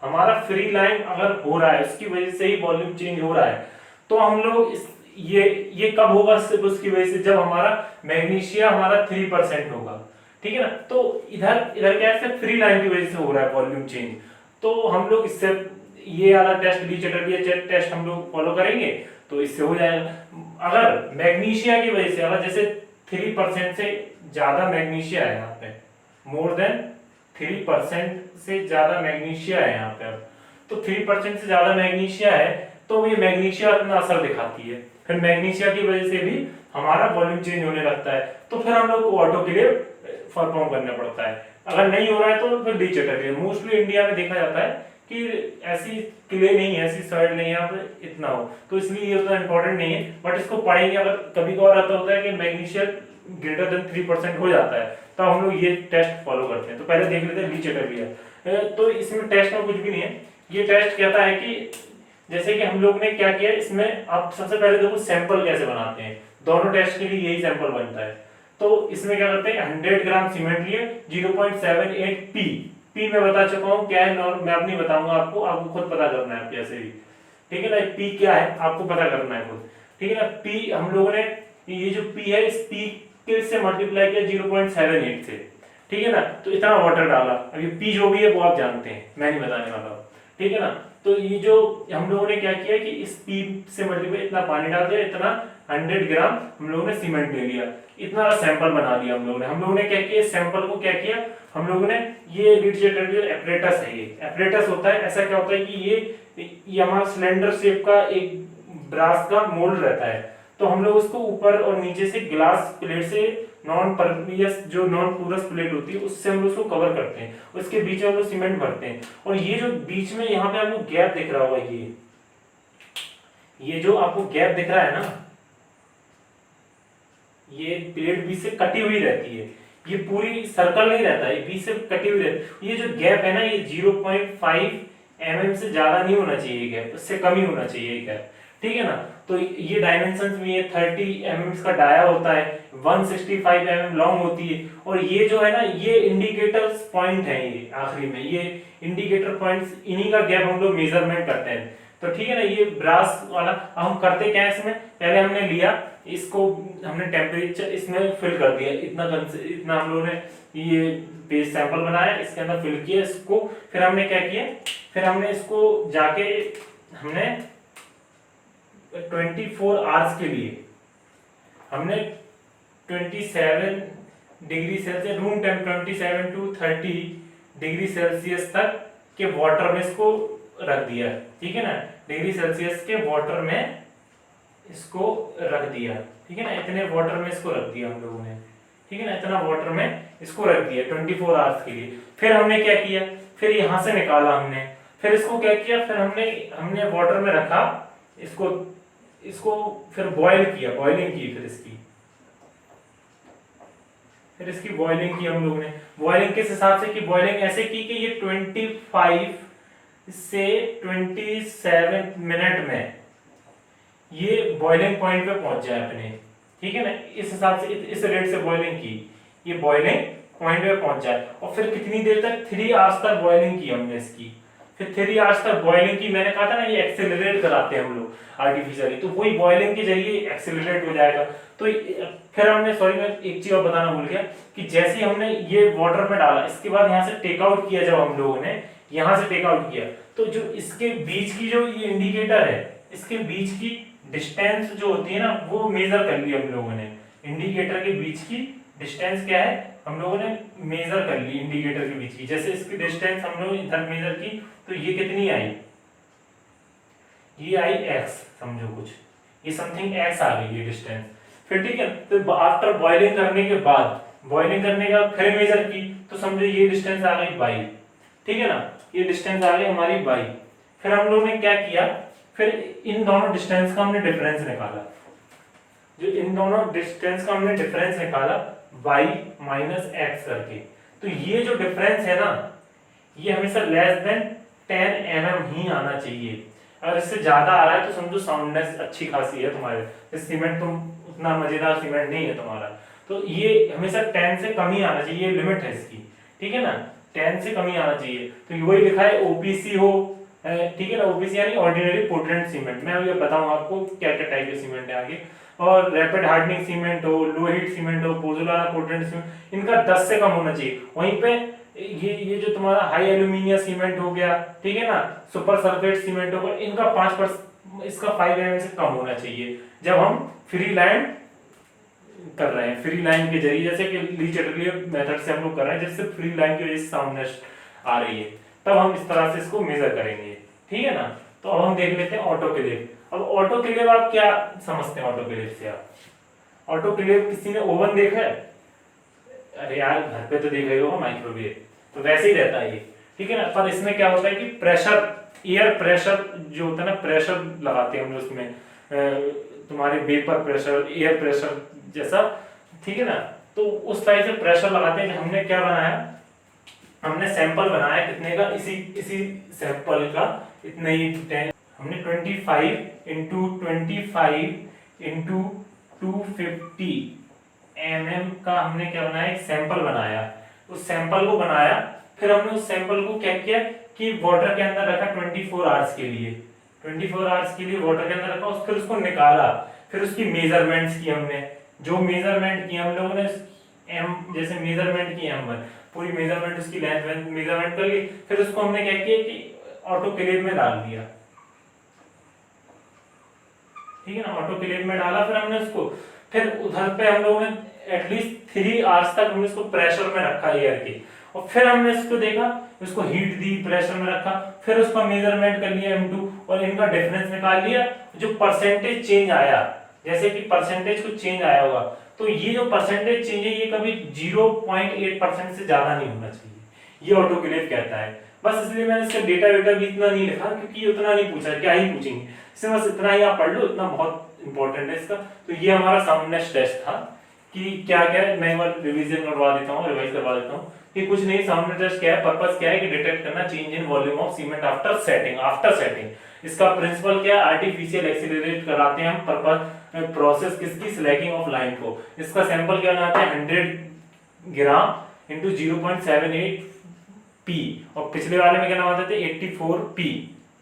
हमारा फ्री लाइन अगर हो रहा है उसकी वजह से ही वॉल्यूम चेंज हो रहा है, तो हम लोग ये कब होगा, सिर्फ उसकी वजह से जब हमारा मैग्नीशिया हमारा 3% होगा, ठीक है ना। तो इधर इधर क्या है, फ्री लाइन की वजह से हो रहा है वॉल्यूम चेंज। तो हम लोग इससे ये वाला टेस्ट, ली चैटरलियर टेस्ट हम लोग फॉलो करेंगे तो इससे हो जाएगा। अगर मैग्नीशिया की वजह से, अगर जैसे 3% से ज्यादा मैग्नीशिया है यहाँ पे, मोर देन 3% से ज्यादा मैग्नीशिया है यहाँ पे, तो 3% से ज्यादा मैग्नीशिया है तो ये मैग्नीशिया अपना असर दिखाती है, फिर मैग्नीशिया की वजह से भी हमारा वॉल्यूम चेंज होने लगता है, तो फिर हम लोग को ऑटो के लिए परफॉर्म करना पड़ता है। अगर नहीं हो रहा है तो फिर ली चैटरलियर। मोस्टली इंडिया में देखा जाता है कि ऐसी क्ले नहीं है, ऐसी सॉइल नहीं है यहाँ पे इतना हो, तो इसलिए ये उतना इंपॉर्टेंट नहीं है, बट इसको पढ़ेंगे। अगर कभी कभार आता होता है कि मैग्नीशिया ग्रेटर देन 3% हो जाता है तो हम लोग ये टेस्ट फॉलो करते हैं। तो पहले देख लेते हैं ली चैटरलियर। तो इसमें टेस्ट में कुछ भी नहीं है, ये टेस्ट कहता है कि जैसे कि हम लोग ने क्या किया इसमें, आप सबसे पहले देखो सैंपल कैसे बनाते हैं, दोनों टेस्ट के लिए यही सैंपल बनता है। तो इसमें क्या करते हैं, 100 ग्राम सीमेंट लिए, 0.78 पी मैं बता चुका हूँ क्या है, मैं अब नहीं बताऊंगा आपको, आपको खुद पता करना है कैसे भी, ठीक है ना। पी क्या है आपको पता करना है खुद, ठीक है ना। पी हम लोगों ने ये जो पी है, इस पी के से मल्टीप्लाई किया 0.78 से, ठीक है ना। तो इतना वाटर डाला, अब ये पी जो भी है वो आप जानते हैं, मैं नहीं बताने वाला हूँ, ठीक है ना। तो ये जो हम लोगों ने क्या किया कि इस पी से मल्टीप्लाई इतना पानी डाल दिया, इतना 100 ग्राम हम लोगों ने सीमेंट ले लिया, इतना सैंपल बना लिया हम लोगों ने क्या किया, सैंपल को क्या किया हम लोगों ने, ये लीड चैटरलियर एपरेटस है, ये एपरेटस होता है। ऐसा क्या होता है कि ये हमारा सिलेंडर शेप का एक ब्रास का मोल्ड रहता है, तो हम लोग उसको ऊपर और नीचे से ग्लास प्लेट से नॉन परवियस जो नॉन पोरस प्लेट होती है उससे हम लोग उसको कवर करते हैं, उसके बीच में हम लोग सीमेंट भरते हैं। और ये जो बीच में यहाँ पे आपको गैप दिख रहा होगा, ये जो आपको गैप दिख रहा है ना, ये प्लेट बीच से कटी हुई रहती है, ये पूरी सर्कल नहीं रहता है, ये बीच से कटी हुई रहती है। ये जो गैप है ना, ये 0.5 mm से ज्यादा नहीं होना चाहिए गैप, उससे कम ही होना चाहिए गैप, ठीक है ना। तो ये डायमेंशंस में ये 30 mm का डाया होता है, 165 mm लॉन्ग होती है, और ये जो है ना, ये इंडिकेटर पॉइंट है, ये आखिरी में ये इंडिकेटर पॉइंट्स, इन्हीं का गैप हम लोग मेजरमेंट करते हैं। तो ठीक है ना, ये ब्रास वाला हम करते क्या है, इसमें पहले हमने लिया इसको, हमने टेम्परेचर इसमें फिल कर दिया, इतना हम लोगों ने ये बेस सैंपल बनाया, इसके अंदर फिल किया इसको। फिर हमने क्या किया, फिर हमने इसको जाके हमने 24 आवर्स के लिए हमने 27 degree Celsius, room temp 27 to 30 degree Celsius तक के वाटर में इसको रख दिया, ठीक है ना, डिग्री सेल्सियस के वाटर में इसको रख दिया, ठीक है ना, इतने वाटर में इसको रख दिया हम लोगों ने, ठीक है ना, इतना वाटर में इसको रख दिया 24 आवर्स के लिए। फिर हमने क्या किया, फिर यहां से निकाला हमने, फिर इसको क्या किया, फिर हमने वाटर में रखा इसको फिर बॉईल किया, बॉइलिंग की, फिर इसकी बॉइलिंग की हम लोगों ने। बॉइलिंग किस हिसाब से की, बॉइलिंग ऐसे की कि ये 25 से 27 मिनट में ये बॉइलिंग पॉइंट पे पहुंच जाए अपने, ठीक है ना, इस हिसाब से, इस रेट से बॉइलिंग की, ये बॉइलिंग पॉइंट पे पहुंच जाए। और फिर कितनी देर तक, 3 आवर्स तक बॉइलिंग की हमने इसकी। फिर 3 आवर्स तक बॉइलिंग की, मैंने कहा था ना ये एक्सेलरेट कराते हैं हम लोग आर्टिफिशियली, तो वही बॉइलिंग के जरिए एक्सेलरेट हो जाएगा। तो फिर हमने, सॉरी मैं एक चीज और बताना भूल गया, कि जैसे ही हमने ये वाटर में डाला, इसके बाद यहाँ से टेक आउट किया, जब हम लोगों ने यहाँ से टेक आउट किया, तो जो इसके बीच की जो ये इंडिकेटर है, इसके बीच की डिस्टेंस जो होती है ना, वो मेजर कर ली हम लोगों ने। इंडिकेटर के बीच की डिस्टेंस क्या है, हम लोगों ने मेजर कर ली इंडिकेटर के बीच की। जैसे इसकी डिस्टेंस हम लोग इधर मेजर की, तो ये कितनी आई, ये आई x, समझो कुछ, ये समथिंग x आ गई ये डिस्टेंस। फिर ठीक है, तो आफ्टर बॉइलिंग करने के बाद, बॉइलिंग करने का फिर मेजर की, तो समझो ये डिस्टेंस आ गई y, ठीक है ना, ये डिस्टेंस आ गई हमारी y। फिर हम लोग ने क्या किया, फिर इन दोनों डिस्टेंस का हमने डिफरेंस निकाला, जो इन दोनों डिस्टेंस का हमने डिफरेंस निकाला y माइनस x करके। तो ये जो डिफरेंस है ना, ये हमेशा लेस देन 10 mm ही आना चाहिए। अगर इससे ज्यादा आ रहा है तो समझो साउंडनेस अच्छी खासी है तुम्हारे, सीमेंट तुम उतना मजेदार सीमेंट नहीं है तुम्हारा, तो ये हमेशा 10 से कम ही आना चाहिए, ये लिमिट है इसकी, ठीक है ना, 10 से कम ही आना चाहिए। तो वही लिखा है ओपीसी हो, ठीक है ना, ओपीसी यानी ऑर्डिनरी पोर्टलैंड सीमेंट। मैं अभी बताऊं आपको क्या क्या टाइप के सीमेंट है आगे। और रैपिड हार्डनिंग सीमेंट हो, लो हीट सीमेंट हो, पोज़ोलाना पोर्टलैंड सीमेंट, इनका 10 से कम होना चाहिए। वहीं पे ये जो तुम्हारा हाई एल्यूमिनियम सीमेंट हो गया, ठीक है ना, सुपर सल्फेट सीमेंट हो गया, इनका 5%, इसका 5 mm से कम होना चाहिए जब हम फ्री लाइन कर रहे हैं, फ्री लाइन के जरिए, जैसे कि ली चटरलियर मेथड से हम लोग कर रहे हैं, जिससे फ्री लाइन की वजह से साउंडनेस आ रही है, तब हम इस तरह से इसको मेजर करेंगे, ठीक है ना। तो अब हम देख लेते हैं ऑटोक्लेव। अब ऑटोक्लेव आप क्या समझते हैं ऑटोक्लेव से? आप ऑटोक्लेव किसी ने ओवन देखा है? अरे यार घर पे तो देखा ही होगा माइक्रोवेव, तो वैसे ही रहता है ये, ठीक है ना। पर इसमें क्या होता है कि प्रेशर, एयर प्रेशर जो होता है ना, प्रेशर लगाते हैं हम लोग उसमें, तुम्हारे वेपर प्रेशर, एयर प्रेशर जैसा, ठीक है ना। तो उस तरह से प्रेशर लगाते हैं। हमने क्या बनाया, हमने सैंपल बनाया कितने का, इसी सैंपल का इतने ही, हमने 25 इंटू 25 इंटू 250 mm का हमने क्या बनाया, एक सैंपल बनाया। उस सैंपल को बनाया, फिर हमने उस सैंपल को क्या किया कि वाटर के अंदर रखा 24 आवर्स के लिए, 24 आवर्स के लिए वाटर के अंदर रखा, फिर उसको निकाला, फिर उसकी मेजरमेंट्स की हमने, जो मेजरमेंट की हम लोगों ने, एम जैसे मेजरमेंट की हम पूरी मेजरमेंट, उसकी लेंथ मेजरमेंट कर ली, फिर उसको हमने क्या किया कि ऑटोक्लेव में डाल दिया, ठीक है ना, ऑटोक्लेव में डाला। फिर हमने उसको, फिर उधर पे हम लोगों ने एटलीस्ट 3 आवर्स तक हमने इसको प्रेशर में रखा एयर के, और फिर हमने इसको देखा, इसको हीट दी, प्रेशर में रखा, फिर उसका मेजरमेंट कर लिया M2, और इनका डिफरेंस निकाल लिया। जो परसेंटेज चेंज आया, जैसे कि परसेंटेज कुछ चेंज आया होगा, तो ये जो परसेंटेज चेंज है, ये कभी 0.8% से ज्यादा नहीं होना चाहिए, ये ऑटोक्लेव कहता है। बस इसलिए मैंने इसका डेटा वेटा भी इतना नहीं लिखा, क्योंकि ये उतना नहीं पूछा, क्या ही पूछेंगे, इसमें बस इतना ही आप पढ़ लो, इतना बहुत इंपॉर्टेंट है इसका। तो ये हमारा साउंडनेस टेस्ट था कि क्या क्या है, मैं एक बार रिवीजन करवा देता हूँ, रिवाइज करवा देता हूँ कि कुछ नहीं, साउंडनेस टेस्ट क्या है, पर्पस क्या है कि डिटेक्ट करना change in volume of cement after setting. इसका प्रिंसिपल क्या है, आर्टिफिशियल एक्सीलरेट कराते हैं हम, पर्पस प्रोसेस किसकी, स्लैकिंग ऑफ लाइन को। इसका सैंपल क्या बनाते हैं, 100 ग्राम इंटू 0.78 P, और पिछले वाले में क्या बनाते थे, 84 P,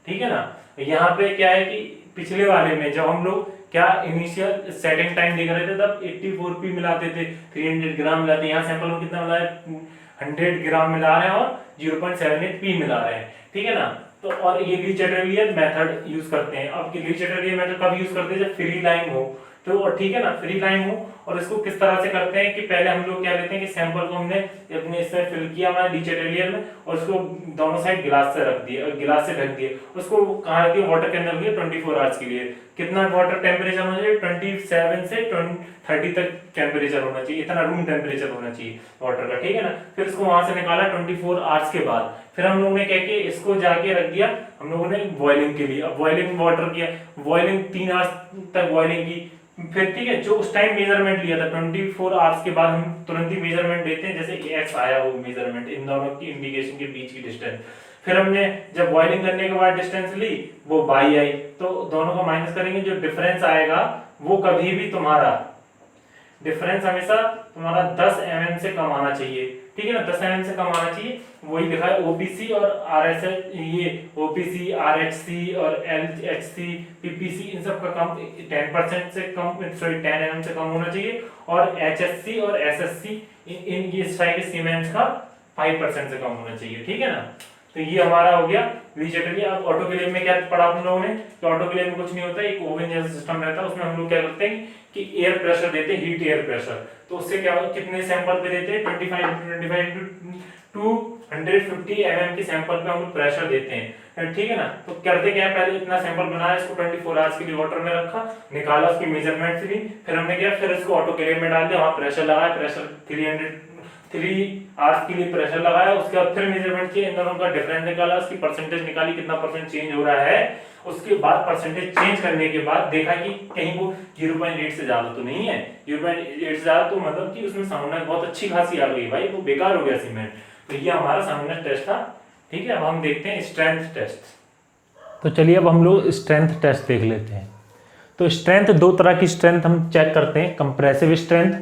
ठीक है ना। यहाँ पे क्या है कि पिछले वाले में जब हम लोग क्या इनिशियल सेटिंग टाइम देख रहे थे, तब 84 P मिलाते थे, 300 ग्राम मिलाते हैं। यहाँ सैंपल में कितना मिला है, 100 ग्राम मिला रहे हैं और 0.78 P मिला रहे हैं, ठीक है ना। तो और ये ली चटरलियर मेथड यूज करते हैं। अब ली चटरलियर मेथड कब यूज करते हैं, जब फ्री लाइन हो, तो ठीक है ना, फ्री लाइन हो। और इसको किस तरह से करते हैं कि पहले हम लोग क्या लेते हैं कि सैंपल को हमने अपने इसमें फिल किया हमारे डिचेटेरियल में, और उसको दोनों साइड गिलास से रख दिए, गिलास से ढक दिए। उसको कहाँ रख दिया, वाटर के अंदर दिया 24 आवर्स के लिए। कितना वाटर टेम्परेचर होना चाहिए, 27 से 30 तक टेम्परेचर होना चाहिए, इतना रूम टेम्परेचर होना चाहिए वाटर का, ठीक है ना। फिर इसको वहां से निकाला 24 आवर्स के बाद। फिर हम लोगों ने क्या किया, इसको जाके रख दिया हम लोगों ने बॉइलिंग के लिए। अब बॉइलिंग वाटर किया, बॉइलिंग 3 आवर्स तक बॉइलिंग की। फिर ठीक है, जो उस टाइम मेजरमेंट लिया था 24 आवर्स के बाद हम तुरंत ही मेजरमेंट देते हैं, जैसे एक्स आया वो मेजरमेंट, इन दोनों की इंडिकेशन के बीच की डिस्टेंस। फिर हमने जब बॉइलिंग करने के बाद डिस्टेंस ली, वो बाई आई, तो दोनों को माइनस करेंगे, जो डिफरेंस आएगा वो कभी भी तुम्हारा डिफरेंस हमेशा तुम्हारा 10 mm से कम आना चाहिए, ठीक है ना, 10 mm से कम आना चाहिए। वही लिखा है ओपीसी और आरएसएच, ये ओपीसी, आरएचसी और एलएचसी, पीपीसी, इन सब का कम 10% से कम, सॉरी 10 mm से कम होना चाहिए। और एचएससी और एसएससी इन ये सारे सीमेंट्स का 5% से कम होना चाहिए, ठीक है ना। तो ये हमारा हो गया रीजेटली। अब ऑटोक्लेव में क्या पढ़ा हम लोगों ने कि ऑटोक्लेव में कुछ नहीं होता, एक ओवन जैसा सिस्टम रहता है, उसमें हम लोग क्या करते हैं कि एयर प्रेशर देते हैं, हीट एयर प्रेशर। तो उससे क्या कितने सैंपल पे देते हैं, 25 250 mm के सैंपल पे हम लोग प्रेशर देते हैं, ठीक है ना। तो करते क्या है, पहले इतना सैंपल बनाया, इसको 24 आवर्स के लिए वाटर में रखा, निकाला, उसकी मेजरमेंट ली। फिर हमने क्या, फिर इसको ऑटोक्लेव में डाल दिया, वहां प्रेशर लगाया, प्रेशर 3 आवर्स के लिए प्रेशर लगाया। उसके बाद फिर मेजरमेंट किया, इन दोनों का डिफरेंस निकाला, उसकी परसेंटेज निकाली, कितना परसेंट चेंज हो रहा है। उसके बाद परसेंटेज चेंज करने के बाद देखा कि कहीं वो 0.8 से ज्यादा तो नहीं है, 0.8 से ज्यादा तो मतलब कि उसमें साउंडनेस बहुत अच्छी खासी आ गई भाई, वो बेकार हो गया सीमेंट। तो ये हमारा साउंडनेस टेस्ट था, ठीक है। अब हम देखते हैं स्ट्रेंथ टेस्ट। तो चलिए अब हम लोग स्ट्रेंथ टेस्ट देख लेते हैं। तो स्ट्रेंथ, दो तरह की स्ट्रेंथ हम चेक करते हैं, कंप्रेसिव स्ट्रेंथ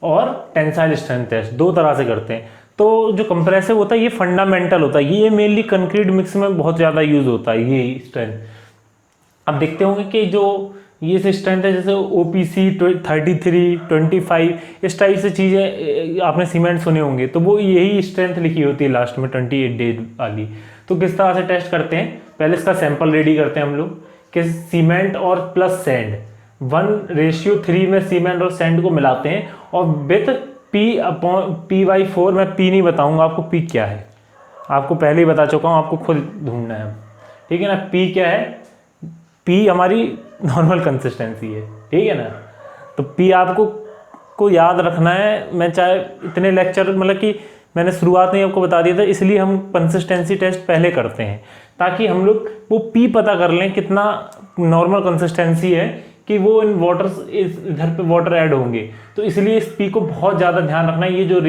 और टेंसाइल स्ट्रेंथ टेस्ट, दो तरह से करते हैं। तो जो कंप्रेसिव होता है ये फंडामेंटल होता है, ये मेनली कंक्रीट मिक्स में बहुत ज़्यादा यूज होता है ये स्ट्रेंथ। अब देखते होंगे कि जो ये स्ट्रेंथ है, जैसे ओपीसी 33, 25, इस टाइप से चीज़ें आपने सीमेंट सुने होंगे, तो वो यही स्ट्रेंथ लिखी होती है लास्ट में 28 डेज वाली। तो किस तरह से टेस्ट करते हैं, पहले इसका सैंपल रेडी करते हैं हम लोग कि सीमेंट और प्लस सैंड 1:3 में सीमेंट और सैंड को मिलाते हैं, और विथ P/4, मैं P नहीं बताऊंगा आपको P क्या है, आपको पहले ही बता चुका हूँ, आपको खुद ढूंढना है, ठीक है ना। P क्या है, P हमारी नॉर्मल कंसिस्टेंसी है, ठीक है ना। तो P आपको याद रखना है। मैं चाहे इतने लेक्चर मतलब कि मैंने शुरुआत में आपको बता दिया था, इसलिए हम कंसिस्टेंसी टेस्ट पहले करते हैं, ताकि हम लोग वो P पता कर लें कितना नॉर्मल कंसिस्टेंसी है, कि वो इन वाटर्स इधर पे वाटर ऐड होंगे। तो इसलिए इस P को बहुत ज़्यादा ध्यान रखना है। ये जो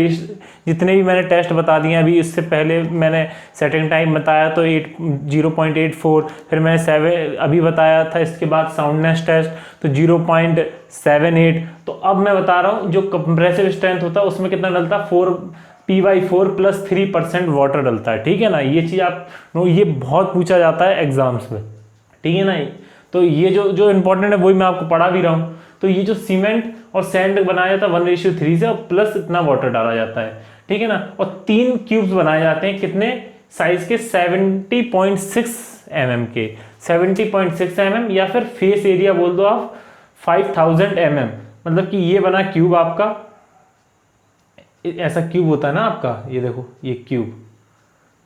जितने भी मैंने टेस्ट बता दिए अभी, इससे पहले मैंने सेटिंग टाइम बताया तो 0.84, फिर मैंने 7 अभी बताया था, इसके बाद साउंडनेस टेस्ट तो 0.78। तो अब मैं बता रहा हूँ जो कंप्रेसिव स्ट्रेंथ होता है उसमें कितना डलता है, P/4 + 3% वाटर डलता है, ठीक है ना। ये चीज़ आप ये बहुत पूछा जाता है एग्जाम्स में, ठीक है ना। तो ये जो इंपॉर्टेंट है वही मैं आपको पढ़ा भी रहा हूँ। तो ये जो सीमेंट और सैंड बनाया जाता है 1:3 से, और प्लस इतना वाटर डाला जाता है, ठीक है ना। और 3 क्यूब्स बनाए जाते हैं, कितने साइज के, 70.6 mm के, 70.6 mm, या फिर फेस एरिया बोल दो आप 5000 mm। मतलब कि ये बना क्यूब आपका, ऐसा क्यूब होता है ना आपका, ये देखो ये क्यूब,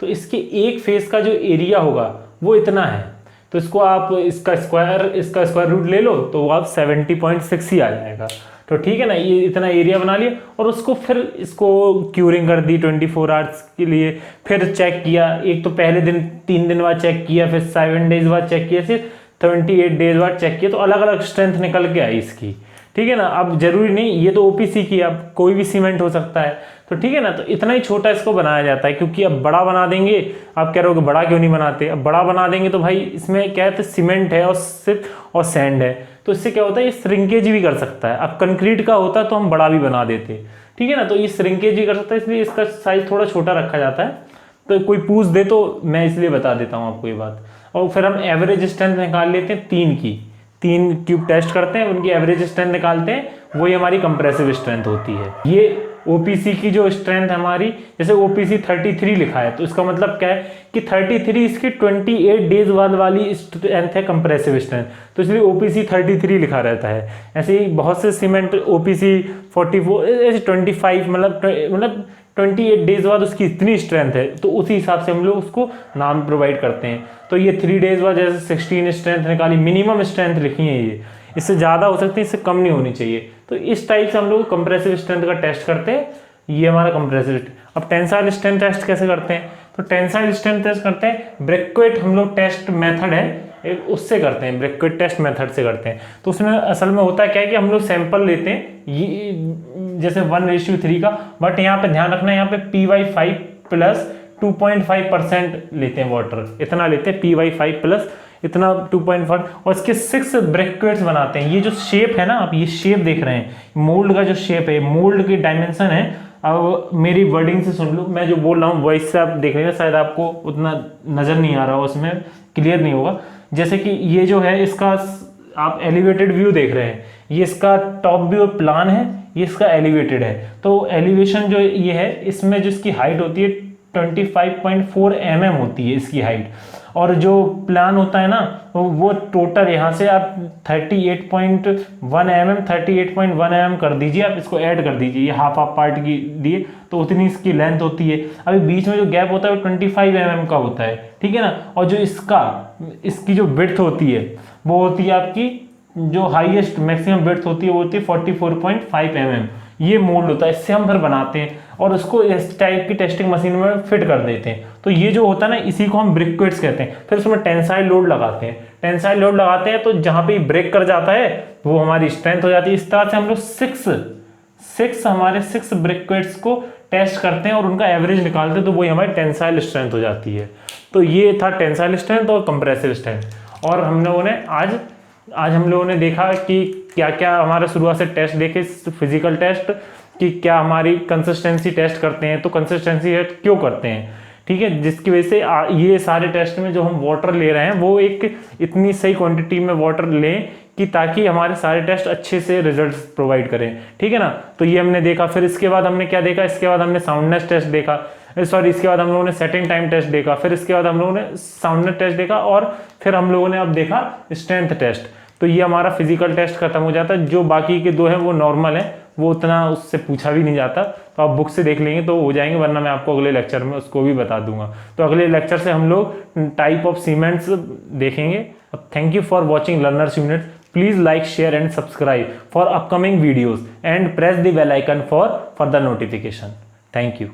तो इसके एक फेस का जो एरिया होगा वो इतना है। तो इसको आप इसका स्क्वायर रूट ले लो तो वो आप 70.6 ही आ जाएगा। तो ठीक है ना, ये इतना एरिया बना लिया, और उसको फिर इसको क्यूरिंग कर दी 24 आवर्स के लिए। फिर चेक किया, एक तो पहले दिन 3 दिन बाद चेक किया, फिर 7 डेज बाद चेक किया, फिर 28 डेज बाद चेक किया, तो अलग अलग स्ट्रेंथ निकल के आई इसकी, ठीक है ना। अब जरूरी नहीं, ये तो ओपीसी की, अब कोई भी सीमेंट हो सकता है, तो ठीक है ना। तो इतना ही छोटा इसको बनाया जाता है, क्योंकि अब बड़ा बना देंगे, आप कह रहे हो कि बड़ा क्यों नहीं बनाते, अब बड़ा बना देंगे तो भाई इसमें क्या है, सीमेंट है और सिर्फ और सैंड है, तो इससे क्या होता है, ये श्रिंकेज भी कर सकता है। अब कंक्रीट का होता तो हम बड़ा भी बना देते, ठीक है ना। तो ये श्रिंकेज भी कर सकता है, इसलिए इसका साइज थोड़ा छोटा रखा जाता है। तो कोई पूछ दे तो मैं इसलिए बता देता हूँ आपको ये बात। और फिर हम एवरेज स्ट्रेंथ निकाल लेते हैं 3 क्यूब टेस्ट करते हैं, उनकी एवरेज स्ट्रेंथ निकालते हैं, वही हमारी कंप्रेसिव स्ट्रेंथ होती है। ये ओपीसी की जो स्ट्रेंथ हमारी, जैसे ओपीसी 33 लिखा है तो इसका मतलब क्या है कि 33 इसकी 28 डेज बाद वाली स्ट्रेंथ है कंप्रेसिव स्ट्रेंथ, तो इसलिए ओपीसी 33 लिखा रहता है। ऐसे ही बहुत से सीमेंट ओपीसी 44 ऐसे 25 मतलब 28 डेज बाद उसकी इतनी स्ट्रेंथ है, तो उसी हिसाब से हम लोग उसको नाम प्रोवाइड करते हैं। तो ये 3 डेज बाद जैसे 16 स्ट्रेंथ निकाली, मिनिमम स्ट्रेंथ लिखी है ये, इससे ज़्यादा हो सकती है, इससे कम नहीं होनी चाहिए। तो इस टाइप से हम लोग कंप्रेसिव स्ट्रेंथ का टेस्ट करते हैं, ये हमारा कंप्रेसिव। अब टेंसाइल स्ट्रेंथ टेस्ट कैसे करते हैं, तो टेंसाइल स्ट्रेंथ टेस्ट करते हैं ब्रैकेट हम लोग टेस्ट मेथड है उससे करते हैं, ब्रैकेट टेस्ट मेथड से करते हैं। तो उसमें असल में होता क्या है कि हम लोग सैंपल लेते हैं ये जैसे 1:3 का, बट यहाँ पे ध्यान रखना है यहाँ पे PY5 प्लस 2.5% लेते हैं वाटर, इतना लेते हैं PY5 प्लस इतना 2.5, और इसके 6 ब्रैकेट्स बनाते हैं। ये जो शेप है ना, आप ये शेप देख रहे हैं, मोल्ड का जो शेप है, मोल्ड की डायमेंशन है। अब मेरी वर्डिंग से सुन लो, मैं जो बोल रहा हूँ वॉइस से आप देख लेना, शायद आपको उतना नज़र नहीं आ रहा हो, उसमें क्लियर नहीं होगा। जैसे कि ये जो है इसका आप एलिवेटेड व्यू देख रहे हैं, ये इसका टॉप व्यू प्लान है, ये इसका एलिवेटेड है। तो एलिवेशन जो ये है, इसमें जो इसकी हाइट होती है 25.4 mm होती है इसकी हाइट, और जो प्लान होता है ना वो टोटल यहाँ से आप 38.1 mm कर दीजिए, आप इसको ऐड कर दीजिए, ये हाफ पार्ट की दिए तो उतनी इसकी लेंथ होती है। अभी बीच में जो गैप होता है वो 25 mm का होता है, ठीक है ना। और जो इसकी जो विड्थ होती है वो होती है आपकी, जो हाईएस्ट मैक्सिमम विड्थ होती है वो होती है 44.5 mm। ये मोल्ड होता है, इससे हम फिर बनाते हैं और उसको इस टाइप की टेस्टिंग मशीन में फिट कर देते हैं। तो ये जो होता है ना, इसी को हम ब्रिक्वेट्स कहते हैं। फिर उसमें टेंसाइल लोड लगाते हैं, टेंसाइल लोड लगाते हैं तो जहां पे ब्रेक कर जाता है वो हमारी स्ट्रेंथ हो जाती है। इस तरह से हम लोग 6 ब्रिक्वेट्स को टेस्ट करते हैं और उनका एवरेज निकालते हैं, तो वही हमारी टेंसाइल स्ट्रेंथ हो जाती है। तो ये था टेंसाइल स्ट्रेंथ और कंप्रेसिव स्ट्रेंथ। और हम लोगों ने आज हम लोगों ने देखा कि क्या क्या हमारे शुरुआत से टेस्ट देखे, फिजिकल टेस्ट कि क्या हमारी कंसिस्टेंसी टेस्ट करते हैं, तो कंसिस्टेंसी टेस्ट क्यों करते हैं, ठीक है, जिसकी वजह से ये सारे टेस्ट में जो हम वाटर ले रहे हैं वो एक इतनी सही क्वांटिटी में वाटर लें कि ताकि हमारे सारे टेस्ट अच्छे से रिजल्ट्स प्रोवाइड करें, ठीक है ना। तो ये हमने देखा। फिर इसके बाद हमने क्या देखा, इसके बाद हमने साउंडनेस टेस्ट देखा, इसके बाद हम लोगों ने सेटिंग टाइम टेस्ट देखा, फिर इसके बाद हम लोगों ने साउंडनेस टेस्ट देखा, और फिर हम लोगों ने अब देखा स्ट्रेंथ टेस्ट। तो ये हमारा फिजिकल टेस्ट खत्म हो जाता है। जो बाकी के 2 हैं वो नॉर्मल है, वो उतना उससे पूछा भी नहीं जाता, तो आप बुक से देख लेंगे तो हो जाएंगे, वरना मैं आपको अगले लेक्चर में उसको भी बता दूंगा। तो अगले लेक्चर से हम लोग टाइप ऑफ सीमेंट्स देखेंगे। Thank you for watching learners unit. Please like, share and subscribe for upcoming videos and press the bell icon for further notification. Thank you.